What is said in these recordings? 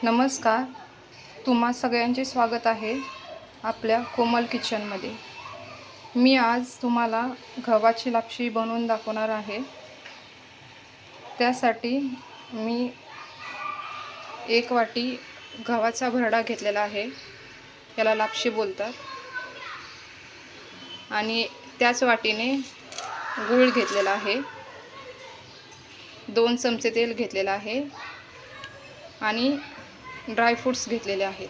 नमस्कार. तुम्हा सगळ्यांचे स्वागत आहे आपल्या कोमल किचनमध्ये. मी आज तुम्हाला गव्हाची लापशी बनवून दाखवणार आहे. त्यासाठी मी 1 वाटी गव्हाचा भरडा घेतलेला आहे, याला लापशी बोलतात. आणि त्याच वाटीने गूळ घेतलेला आहे, 2 चमचे तेल घेतलेलं आहे आणि ड्रायफ्रूट्स घेतलेले आहेत.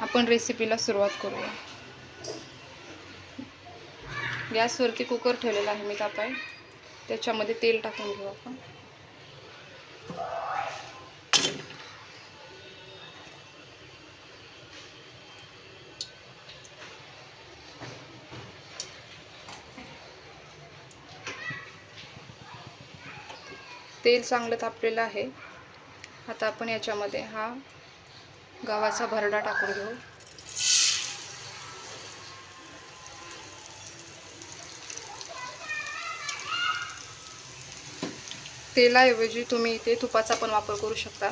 आपण रेसिपीला सुरुवात करूया. गॅसवरती कुकर ठेवलेला आहे मी तापाय. त्याच्यामध्ये तेल टाकून घेऊ आपण. तेल चांगलं तापलेलं आहे. आता आपण याच्यामध्ये हा गव्हाचा भरडा टाकून घेऊ. तेलाऐवजी तुम्ही इथे तुपाचा पण वापर करू शकता.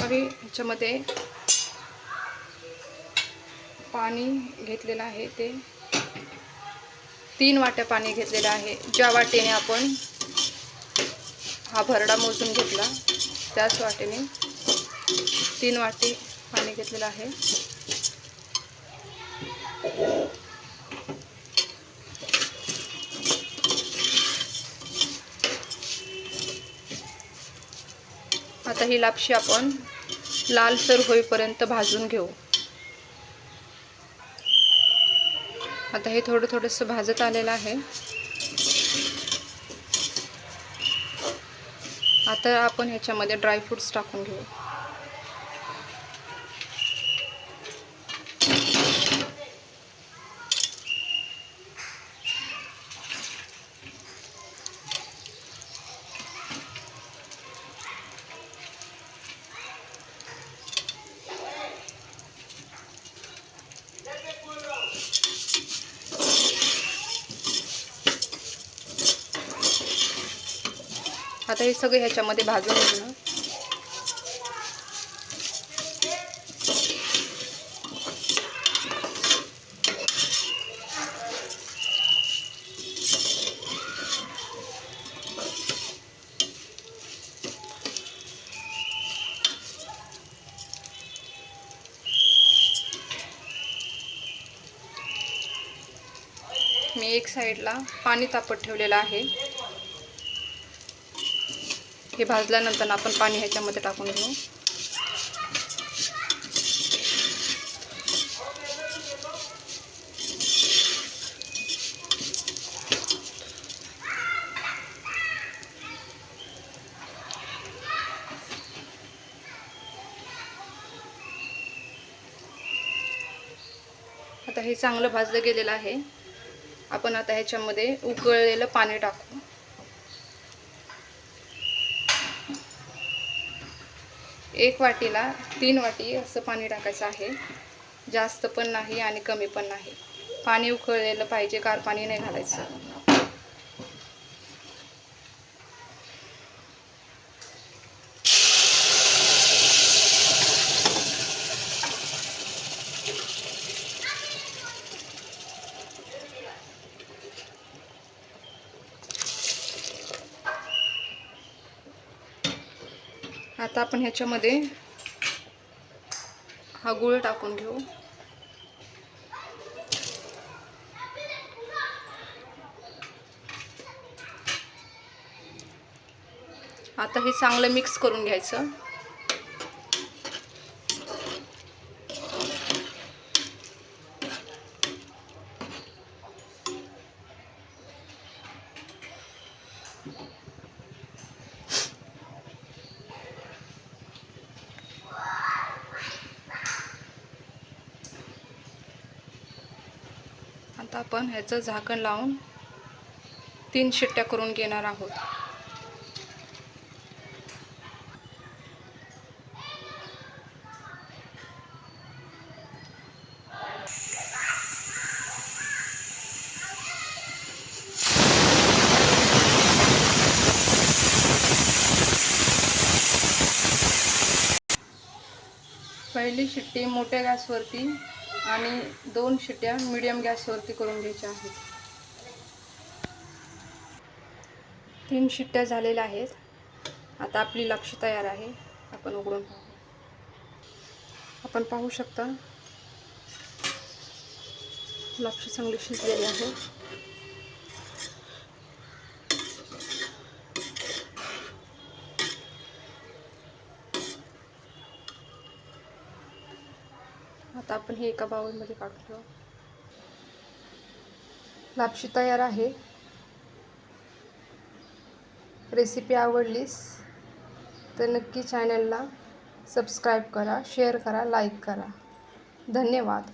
आणि ह्याच्यामध्ये पाणी घेतलेलं आहे, ते 3 वाट्या पाणी घेतलेलं आहे. ज्या वाटीने आपण हा भरडा मोजून घेतला त्याच वाटीने 3 वाटी पाणी घेतलेलं आहे. आता ही लापशी आपण लालसर होईपर्यंत भाजून घेऊ. आता हे थोडंसं भाजत आलेलं आहे. आता आपण ह्याच्यामध्ये ड्रायफ्रूट्स टाकून घेऊ. आता हे सगळे ह्याच्यामध्ये भाजून घेऊ. मी एक साईडला पाणी तापत ठेवलेलं आहे. हे भाजल्यानंतर आपण पाणी ह्याच्यामध्ये टाकून घेऊ. आता हे चांगलं भाजलं गेलेलं आहे. आपण आता ह्याच्यामध्ये उकळलेलं पाणी टाकू. एक वाटीला 3 वाटी असं पाणी टाकायचं आहे. जास्त पण नाही आणि कमी पण नाही. पाणी उकळलेलं पाहिजे, गार पाणी नाही घालायचं. आता आपण ह्याच्यामध्ये हा गूळ टाकून घेऊ. आता हे चांगलं मिक्स करून घ्यायचं. आता आपण ह्याचं झाकण लावून 3 शिट्ट्या करून घेणार आहोत. पहिली शिट्टी मोठ्या गॅसवरती आणि 2 शिट्ट्या मीडियम गॅसवरती करून घ्यायच्या आहेत. 3 शिट्ट्या झालेल्या आहेत. आता आपली लापशी तयार आहे. आपण उघडून पाहू. आपण पाहू शकता लापशी चांगली शिजलेली आहे. आता आपण हे एका बाउलमध्ये काढून घेऊ. लापशी तयार आहे. रेसिपी आवडलीस तर नक्की चॅनलला सबस्क्राईब करा, शेअर करा, लाईक करा. धन्यवाद.